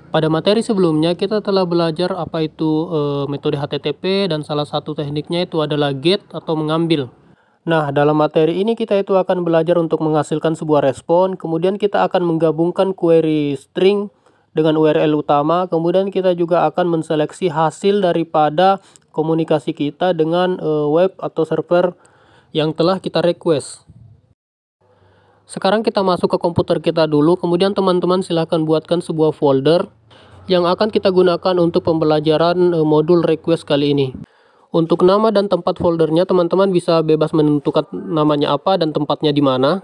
Pada materi sebelumnya kita telah belajar apa itu metode HTTP dan salah satu tekniknya itu adalah get atau mengambil. Nah, dalam materi ini kita itu akan belajar untuk menghasilkan sebuah respon, kemudian kita akan menggabungkan query string dengan URL utama, kemudian kita juga akan menseleksi hasil daripada komunikasi kita dengan web atau server yang telah kita request. Sekarang kita masuk ke komputer kita dulu, kemudian teman-teman silahkan buatkan sebuah folder yang akan kita gunakan untuk pembelajaran modul request kali ini. Untuk nama dan tempat foldernya, teman-teman bisa bebas menentukan namanya apa dan tempatnya di mana.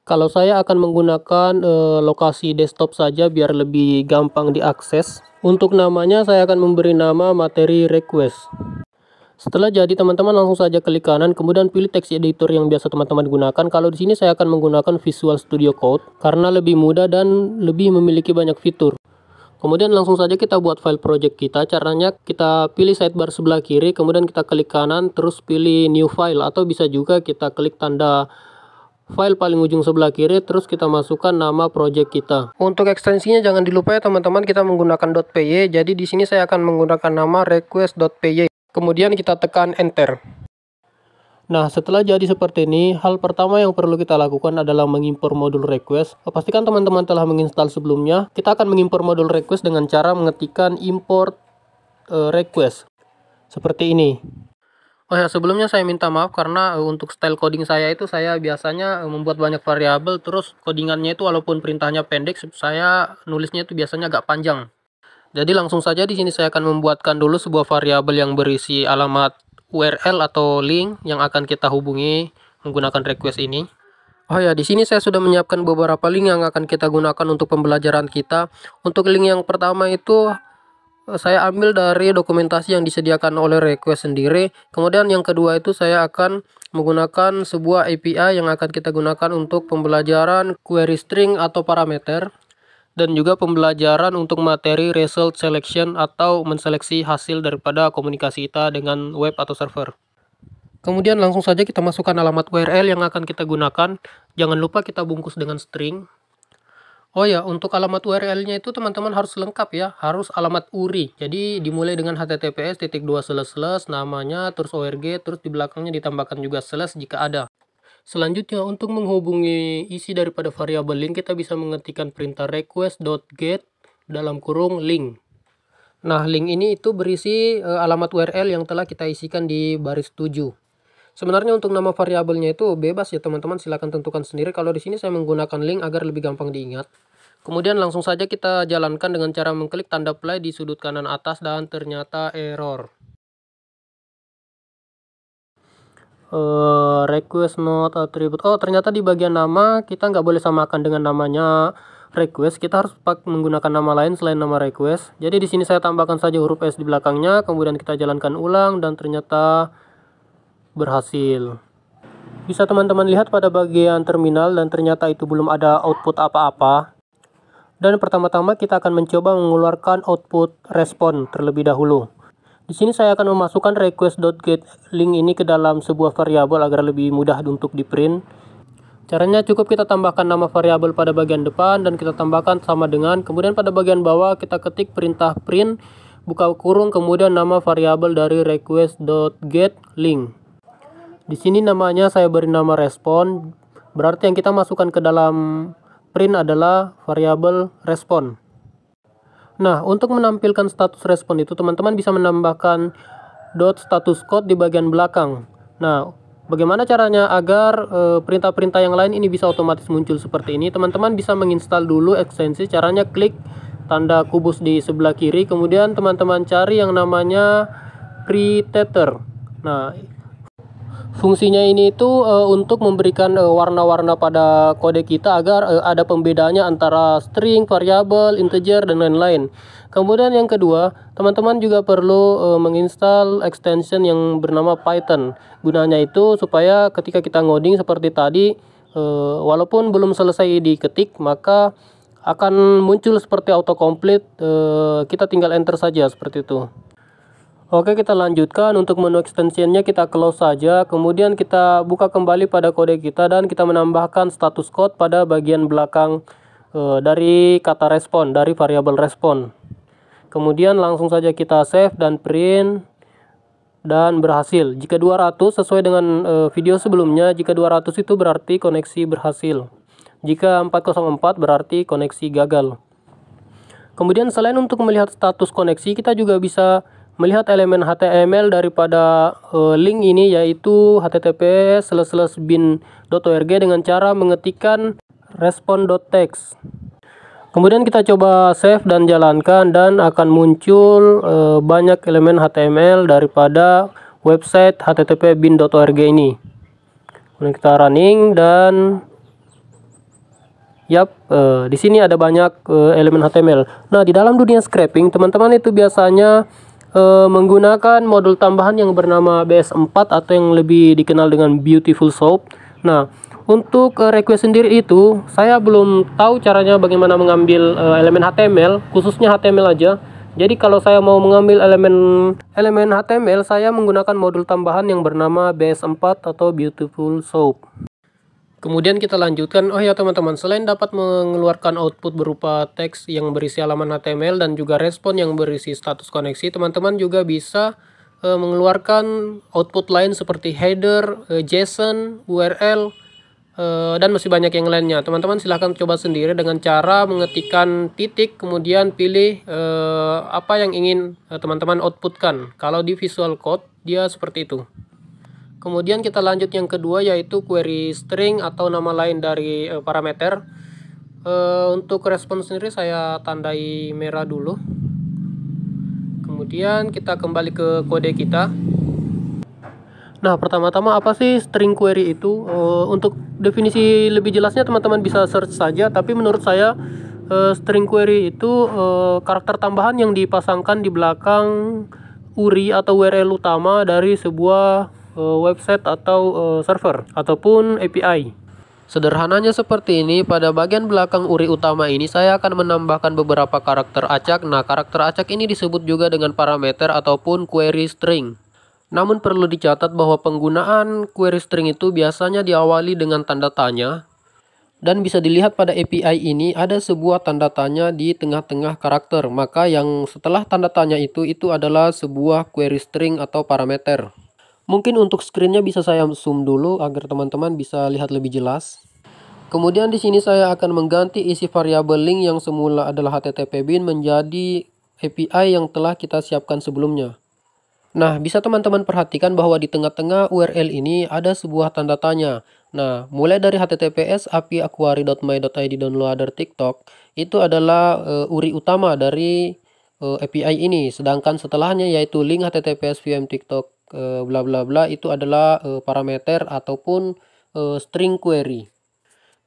Kalau saya akan menggunakan lokasi desktop saja biar lebih gampang diakses. Untuk namanya saya akan memberi nama materi request. Setelah jadi, teman-teman langsung saja klik kanan, kemudian pilih text editor yang biasa teman-teman gunakan. Kalau di sini saya akan menggunakan Visual Studio Code karena lebih mudah dan lebih memiliki banyak fitur. Kemudian langsung saja kita buat file project kita. Caranya kita pilih sidebar sebelah kiri, kemudian kita klik kanan, terus pilih new file, atau bisa juga kita klik tanda file paling ujung sebelah kiri, terus kita masukkan nama project kita. Untuk ekstensinya jangan dilupa ya teman-teman, kita menggunakan .py. Jadi di sini saya akan menggunakan nama request.py. Kemudian kita tekan enter. Nah, setelah jadi seperti ini, hal pertama yang perlu kita lakukan adalah mengimpor modul request. Pastikan teman-teman telah menginstal sebelumnya. Kita akan mengimpor modul request dengan cara mengetikkan import request. Seperti ini. Oh ya, sebelumnya saya minta maaf karena untuk style coding saya itu saya biasanya membuat banyak variabel, terus codingannya itu walaupun perintahnya pendek, saya nulisnya itu biasanya agak panjang. Jadi langsung saja di sini saya akan membuatkan dulu sebuah variabel yang berisi alamat URL atau link yang akan kita hubungi menggunakan request ini. Oh ya, di sini saya sudah menyiapkan beberapa link yang akan kita gunakan untuk pembelajaran kita. Untuk link yang pertama itu saya ambil dari dokumentasi yang disediakan oleh request sendiri. Kemudian yang kedua itu saya akan menggunakan sebuah API yang akan kita gunakan untuk pembelajaran query string atau parameter. Dan juga pembelajaran untuk materi result selection atau menseleksi hasil daripada komunikasi kita dengan web atau server. Kemudian langsung saja kita masukkan alamat URL yang akan kita gunakan. Jangan lupa kita bungkus dengan string. Oh ya, untuk alamat URL-nya itu teman-teman harus lengkap ya, harus alamat URI. Jadi dimulai dengan https:// namanya, terus org, terus di belakangnya ditambahkan juga slash jika ada. Selanjutnya, untuk menghubungi isi daripada variabel link, kita bisa mengetikkan perintah request.get dalam kurung link. Nah, link ini itu berisi alamat URL yang telah kita isikan di baris 7. Sebenarnya untuk nama variabelnya itu bebas ya teman-teman, silahkan tentukan sendiri. Kalau di sini saya menggunakan link agar lebih gampang diingat. Kemudian langsung saja kita jalankan dengan cara mengklik tanda play di sudut kanan atas dan ternyata error. Request not attribute. Oh, ternyata di bagian nama kita nggak boleh samakan dengan namanya request. Kita harus menggunakan nama lain selain nama request. Jadi di sini saya tambahkan saja huruf S di belakangnya, kemudian kita jalankan ulang dan ternyata berhasil. Bisa teman-teman lihat pada bagian terminal dan ternyata itu belum ada output apa-apa. Dan pertama-tama kita akan mencoba mengeluarkan output respon terlebih dahulu. Di sini saya akan memasukkan request.get link ini ke dalam sebuah variabel agar lebih mudah untuk di print. Caranya cukup kita tambahkan nama variabel pada bagian depan dan kita tambahkan sama dengan, kemudian pada bagian bawah kita ketik perintah print buka kurung kemudian nama variabel dari request.get link. Di sini namanya saya beri nama respon, berarti yang kita masukkan ke dalam print adalah variabel respon. Nah, untuk menampilkan status respon itu teman-teman bisa menambahkan .status code di bagian belakang. Nah, bagaimana caranya agar perintah-perintah yang lain ini bisa otomatis muncul seperti ini? Teman-teman bisa menginstal dulu ekstensi. Caranya klik tanda kubus di sebelah kiri, kemudian teman-teman cari yang namanya predator. Nah, fungsinya ini itu untuk memberikan warna-warna pada kode kita agar ada pembedanya antara string, variabel, integer, dan lain-lain. Kemudian yang kedua, teman-teman juga perlu menginstal extension yang bernama Python. Gunanya itu supaya ketika kita ngoding seperti tadi, walaupun belum selesai diketik, maka akan muncul seperti autocomplete, kita tinggal enter saja seperti itu. Oke, kita lanjutkan. Untuk menu extensionnya kita close saja, kemudian kita buka kembali pada kode kita dan kita menambahkan status code pada bagian belakang dari kata respon, dari variabel respon. Kemudian langsung saja kita save dan print, dan berhasil. Jika 200 sesuai dengan video sebelumnya, jika 200 itu berarti koneksi berhasil. Jika 404 berarti koneksi gagal. Kemudian selain untuk melihat status koneksi, kita juga bisa melihat elemen HTML daripada link ini, yaitu https://bin.org dengan cara mengetikkan respon.txt. Kemudian kita coba save dan jalankan, dan akan muncul banyak elemen HTML daripada website http://bin.org ini. Kemudian kita running, dan di sini ada banyak elemen HTML. Nah, di dalam dunia scraping, teman-teman itu biasanya menggunakan modul tambahan yang bernama BS4 atau yang lebih dikenal dengan Beautiful Soup. Nah, untuk request sendiri itu saya belum tahu caranya bagaimana mengambil elemen HTML, khususnya HTML aja. Jadi kalau saya mau mengambil elemen HTML, saya menggunakan modul tambahan yang bernama BS4 atau Beautiful Soup. Kemudian kita lanjutkan. Oh ya teman-teman, selain dapat mengeluarkan output berupa teks yang berisi halaman HTML dan juga respon yang berisi status koneksi, teman-teman juga bisa mengeluarkan output lain seperti header, JSON, URL, dan masih banyak yang lainnya. Teman-teman silahkan coba sendiri dengan cara mengetikkan titik, kemudian pilih apa yang ingin teman-teman outputkan. Kalau di Visual Code dia seperti itu. Kemudian kita lanjut yang kedua, yaitu query string atau nama lain dari parameter. Untuk respon sendiri saya tandai merah dulu. Kemudian kita kembali ke kode kita. Nah, pertama-tama apa sih string query itu? Untuk definisi lebih jelasnya teman-teman bisa search saja, tapi menurut saya string query itu karakter tambahan yang dipasangkan di belakang URI atau URL utama dari sebuah website atau server ataupun API. Sederhananya seperti ini. Pada bagian belakang URI utama ini saya akan menambahkan beberapa karakter acak. Nah, karakter acak ini disebut juga dengan parameter ataupun query string. Namun perlu dicatat bahwa penggunaan query string itu biasanya diawali dengan tanda tanya, dan bisa dilihat pada API ini ada sebuah tanda tanya di tengah-tengah karakter. Maka yang setelah tanda tanya itu adalah sebuah query string atau parameter. Mungkin untuk screennya bisa saya zoom dulu agar teman-teman bisa lihat lebih jelas. Kemudian di sini saya akan mengganti isi variabel link yang semula adalah http://bin menjadi API yang telah kita siapkan sebelumnya. Nah, bisa teman-teman perhatikan bahwa di tengah-tengah URL ini ada sebuah tanda tanya. Nah, mulai dari https api aquari.my.id downloader TikTok itu adalah URI utama dari API ini, sedangkan setelahnya yaitu link https vm tiktok bla bla bla itu adalah parameter ataupun string query.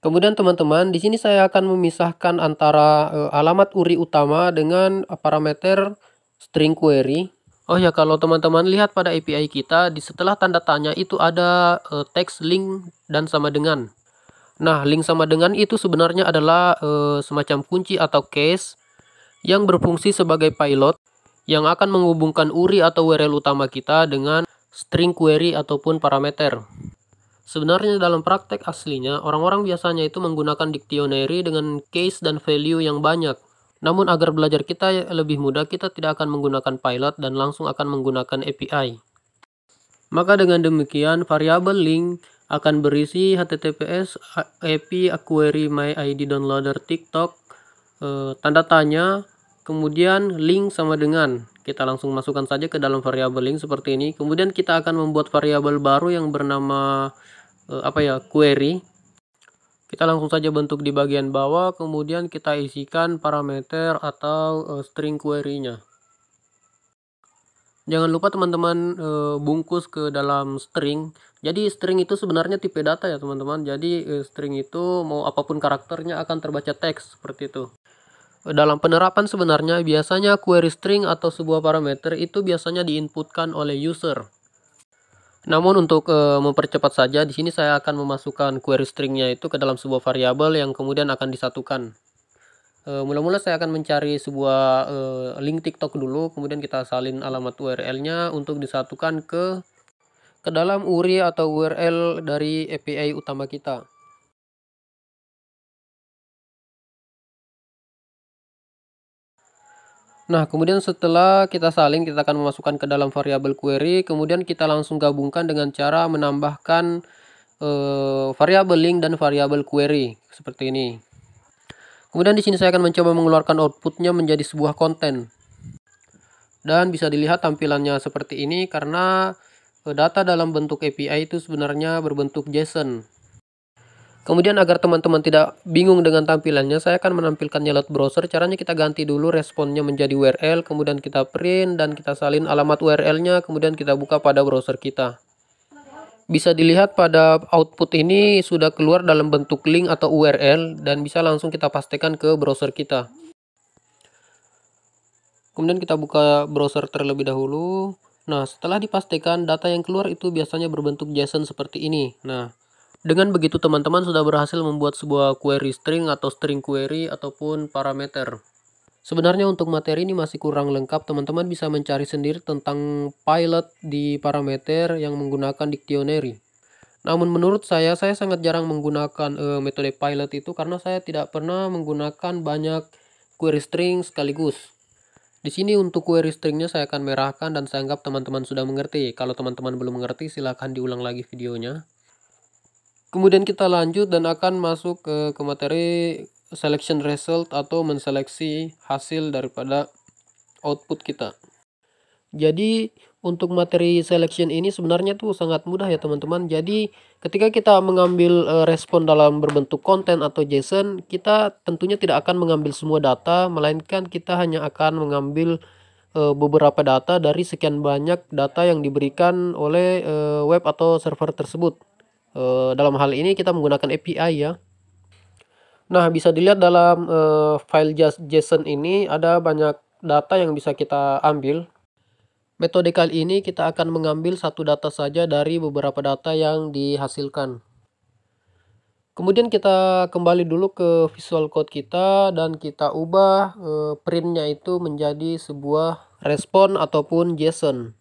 Kemudian teman-teman, di sini saya akan memisahkan antara alamat URI utama dengan parameter string query. Oh ya, kalau teman-teman lihat pada API kita, di setelah tanda tanya itu ada teks link dan sama dengan. Nah, link sama dengan itu sebenarnya adalah semacam kunci atau case yang berfungsi sebagai pilot yang akan menghubungkan URI atau URL utama kita dengan string query ataupun parameter. Sebenarnya dalam praktek aslinya, orang-orang biasanya itu menggunakan dictionary dengan case dan value yang banyak. Namun agar belajar kita lebih mudah, kita tidak akan menggunakan pilot dan langsung akan menggunakan API. Maka dengan demikian, variabel link akan berisi https api query my id downloader tiktok tanda tanya, kemudian link sama dengan. Kita langsung masukkan saja ke dalam variabel link seperti ini. Kemudian kita akan membuat variabel baru yang bernama query. Kita langsung saja bentuk di bagian bawah, kemudian kita isikan parameter atau string query-nya. Jangan lupa teman-teman bungkus ke dalam string. Jadi string itu sebenarnya tipe data ya teman-teman. Jadi string itu mau apapun karakternya akan terbaca teks seperti itu. Dalam penerapan sebenarnya biasanya query string atau sebuah parameter itu biasanya diinputkan oleh user. Namun untuk mempercepat saja, di sini saya akan memasukkan query stringnya itu ke dalam sebuah variabel yang kemudian akan disatukan. Mula-mula saya akan mencari sebuah link TikTok dulu, kemudian kita salin alamat URL-nya untuk disatukan ke dalam URI atau URL dari API utama kita. Nah, kemudian setelah kita salin, kita akan memasukkan ke dalam variabel query, kemudian kita langsung gabungkan dengan cara menambahkan variabel link dan variabel query seperti ini. Kemudian di sini saya akan mencoba mengeluarkan outputnya menjadi sebuah konten. Dan bisa dilihat tampilannya seperti ini karena data dalam bentuk API itu sebenarnya berbentuk JSON. Kemudian agar teman-teman tidak bingung dengan tampilannya, saya akan menampilkannya lewat browser. Caranya kita ganti dulu responnya menjadi URL, kemudian kita print dan kita salin alamat URL-nya, kemudian kita buka pada browser kita. Bisa dilihat pada output ini sudah keluar dalam bentuk link atau URL dan bisa langsung kita pastikan ke browser kita. Kemudian kita buka browser terlebih dahulu. Nah, setelah dipastikan data yang keluar itu biasanya berbentuk JSON seperti ini. Nah, dengan begitu teman-teman sudah berhasil membuat sebuah query string atau string query ataupun parameter. Sebenarnya untuk materi ini masih kurang lengkap, teman-teman bisa mencari sendiri tentang pilot di parameter yang menggunakan dictionary. Namun menurut saya sangat jarang menggunakan metode pilot itu karena saya tidak pernah menggunakan banyak query string sekaligus. Di sini untuk query stringnya saya akan merahkan dan saya anggap teman-teman sudah mengerti. Kalau teman-teman belum mengerti silahkan diulang lagi videonya. Kemudian kita lanjut dan akan masuk ke materi selection result atau menseleksi hasil daripada output kita. Jadi untuk materi selection ini sebenarnya tuh sangat mudah ya teman-teman. Jadi ketika kita mengambil respon dalam berbentuk konten atau JSON, kita tentunya tidak akan mengambil semua data, melainkan kita hanya akan mengambil beberapa data dari sekian banyak data yang diberikan oleh web atau server tersebut. Dalam hal ini kita menggunakan API ya. Nah, bisa dilihat dalam file JSON ini ada banyak data yang bisa kita ambil. Metode kali ini kita akan mengambil satu data saja dari beberapa data yang dihasilkan. Kemudian kita kembali dulu ke Visual Code kita dan kita ubah printnya itu menjadi sebuah respon ataupun JSON.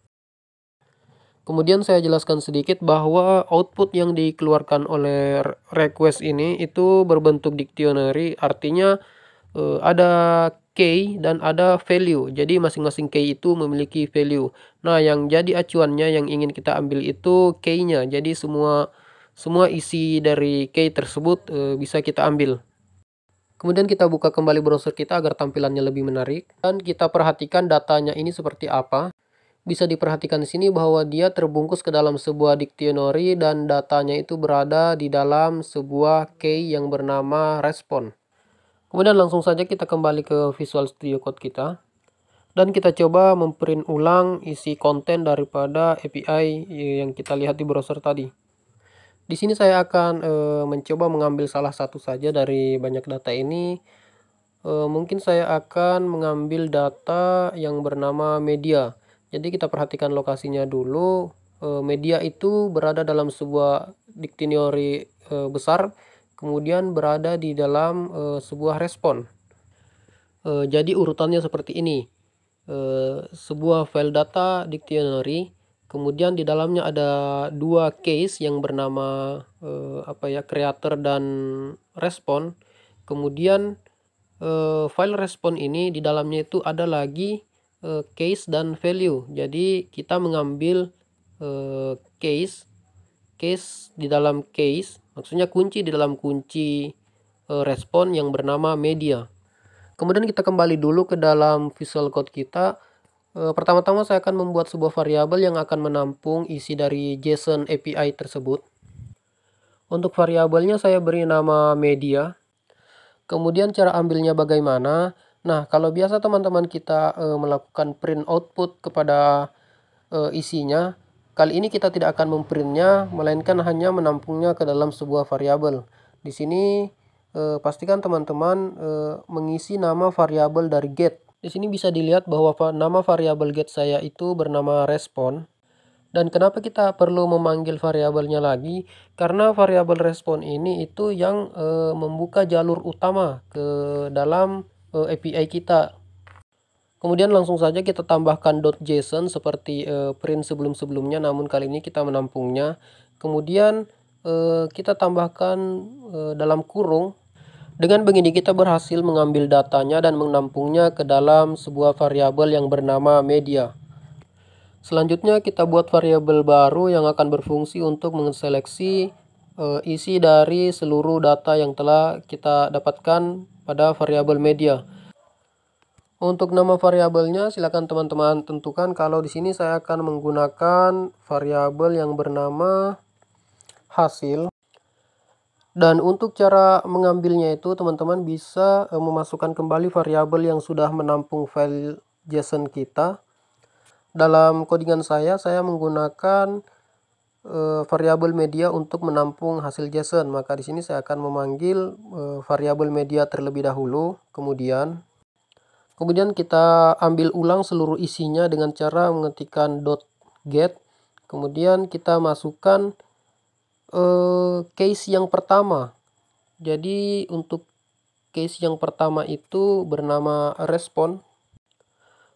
Kemudian saya jelaskan sedikit bahwa output yang dikeluarkan oleh request ini itu berbentuk dictionary, artinya ada key dan ada value. Jadi masing-masing key itu memiliki value. Nah, yang jadi acuannya yang ingin kita ambil itu key-nya. Jadi semua isi dari key tersebut bisa kita ambil. Kemudian kita buka kembali browser kita agar tampilannya lebih menarik dan kita perhatikan datanya ini seperti apa. Bisa diperhatikan di sini bahwa dia terbungkus ke dalam sebuah dictionary dan datanya itu berada di dalam sebuah key yang bernama respon. Kemudian langsung saja kita kembali ke Visual Studio Code kita dan kita coba memprint ulang isi konten daripada API yang kita lihat di browser tadi. Di sini saya akan mencoba mengambil salah satu saja dari banyak data ini. Mungkin saya akan mengambil data yang bernama media. Jadi kita perhatikan lokasinya dulu. Media itu berada dalam sebuah dictionary besar, kemudian berada di dalam sebuah respon. Jadi urutannya seperti ini. Sebuah file data dictionary, kemudian di dalamnya ada dua case yang bernama creator dan respon. Kemudian file respon ini di dalamnya itu ada lagi case dan value. Jadi kita mengambil case di dalam case, maksudnya kunci di dalam kunci respon yang bernama media. Kemudian kita kembali dulu ke dalam Visual Code kita. Pertama-tama saya akan membuat sebuah variabel yang akan menampung isi dari JSON API tersebut. Untuk variabelnya saya beri nama media. Kemudian cara ambilnya bagaimana? Nah, kalau biasa teman-teman kita melakukan print output kepada isinya, kali ini kita tidak akan memprintnya, melainkan hanya menampungnya ke dalam sebuah variabel. Di sini pastikan teman-teman mengisi nama variabel dari get. Di sini bisa dilihat bahwa nama variabel get saya itu bernama respon. Dan kenapa kita perlu memanggil variabelnya lagi? Karena variabel respon ini itu yang membuka jalur utama ke dalam API kita. Kemudian langsung saja kita tambahkan .json seperti print sebelum-sebelumnya, namun kali ini kita menampungnya. Kemudian kita tambahkan dalam kurung. Dengan begini kita berhasil mengambil datanya dan menampungnya ke dalam sebuah variabel yang bernama media. Selanjutnya kita buat variabel baru yang akan berfungsi untuk menseleksi isi dari seluruh data yang telah kita dapatkan pada variabel media. Untuk nama variabelnya silakan teman-teman tentukan. Kalau di sini saya akan menggunakan variabel yang bernama hasil. Dan untuk cara mengambilnya itu teman-teman bisa memasukkan kembali variabel yang sudah menampung file JSON kita. Dalam codingan saya menggunakan variabel media untuk menampung hasil JSON. Maka di sini saya akan memanggil variabel media terlebih dahulu. Kemudian kita ambil ulang seluruh isinya dengan cara mengetikkan .get. Kemudian kita masukkan case yang pertama. Jadi untuk case yang pertama itu bernama respon.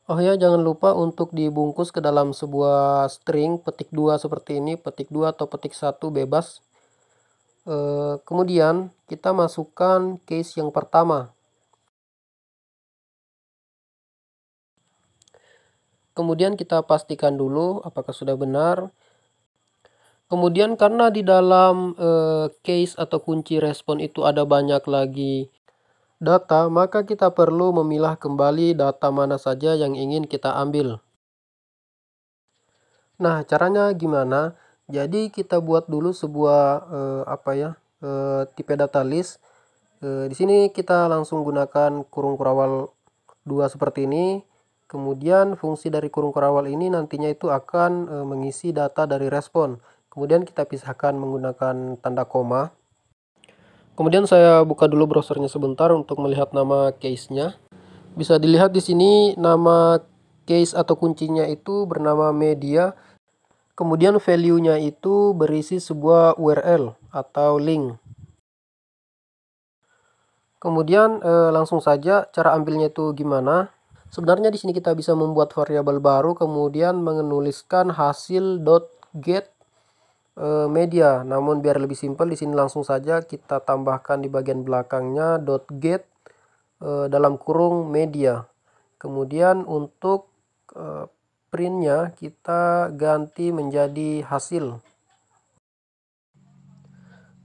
Oh ya, jangan lupa untuk dibungkus ke dalam sebuah string petik 2 seperti ini, petik 2 atau petik 1 bebas. Kemudian kita masukkan case yang pertama. Kemudian kita pastikan dulu apakah sudah benar. Kemudian karena di dalam case atau kunci respon itu ada banyak lagi data, maka kita perlu memilah kembali data mana saja yang ingin kita ambil. Nah, caranya gimana? Jadi kita buat dulu sebuah tipe data list. Di sini kita langsung gunakan kurung kurawal 2 seperti ini. Kemudian fungsi dari kurung kurawal ini nantinya itu akan mengisi data dari respon. Kemudian kita pisahkan menggunakan tanda koma. Kemudian saya buka dulu browsernya sebentar untuk melihat nama case-nya. Bisa dilihat di sini nama case atau kuncinya itu bernama media. Kemudian value-nya itu berisi sebuah URL atau link. Kemudian langsung saja cara ambilnya itu gimana? Sebenarnya di sini kita bisa membuat variabel baru kemudian menuliskan hasil.get media. Namun biar lebih simpel di sini langsung saja kita tambahkan di bagian belakangnya .get dalam kurung media. Kemudian untuk printnya kita ganti menjadi hasil.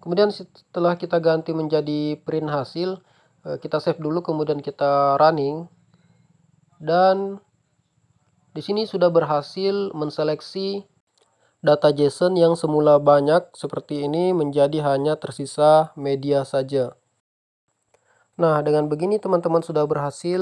Kemudian setelah kita ganti menjadi print hasil, kita save dulu kemudian kita running. Dan di sini sudah berhasil menseleksi data JSON yang semula banyak seperti ini menjadi hanya tersisa media saja. Nah, dengan begini teman-teman sudah berhasil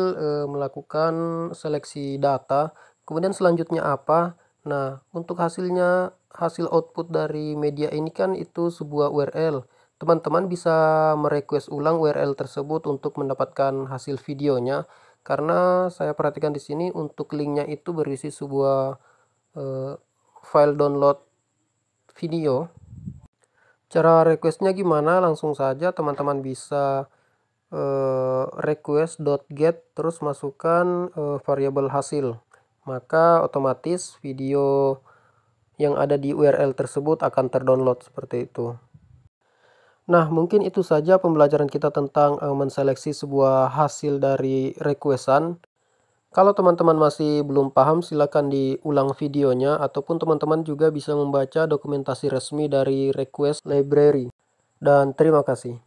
melakukan seleksi data. Kemudian selanjutnya apa? Nah, untuk hasil output dari media ini kan itu sebuah URL. Teman-teman bisa merequest ulang URL tersebut untuk mendapatkan hasil videonya. Karena saya perhatikan di sini untuk linknya itu berisi sebuah file download video. Cara requestnya gimana? Langsung saja teman-teman bisa request.get terus masukkan variabel hasil. Maka otomatis video yang ada di URL tersebut akan terdownload seperti itu. Nah, mungkin itu saja pembelajaran kita tentang menseleksi sebuah hasil dari requestan. Kalau teman-teman masih belum paham, silakan diulang videonya ataupun teman-teman juga bisa membaca dokumentasi resmi dari request library. Dan terima kasih.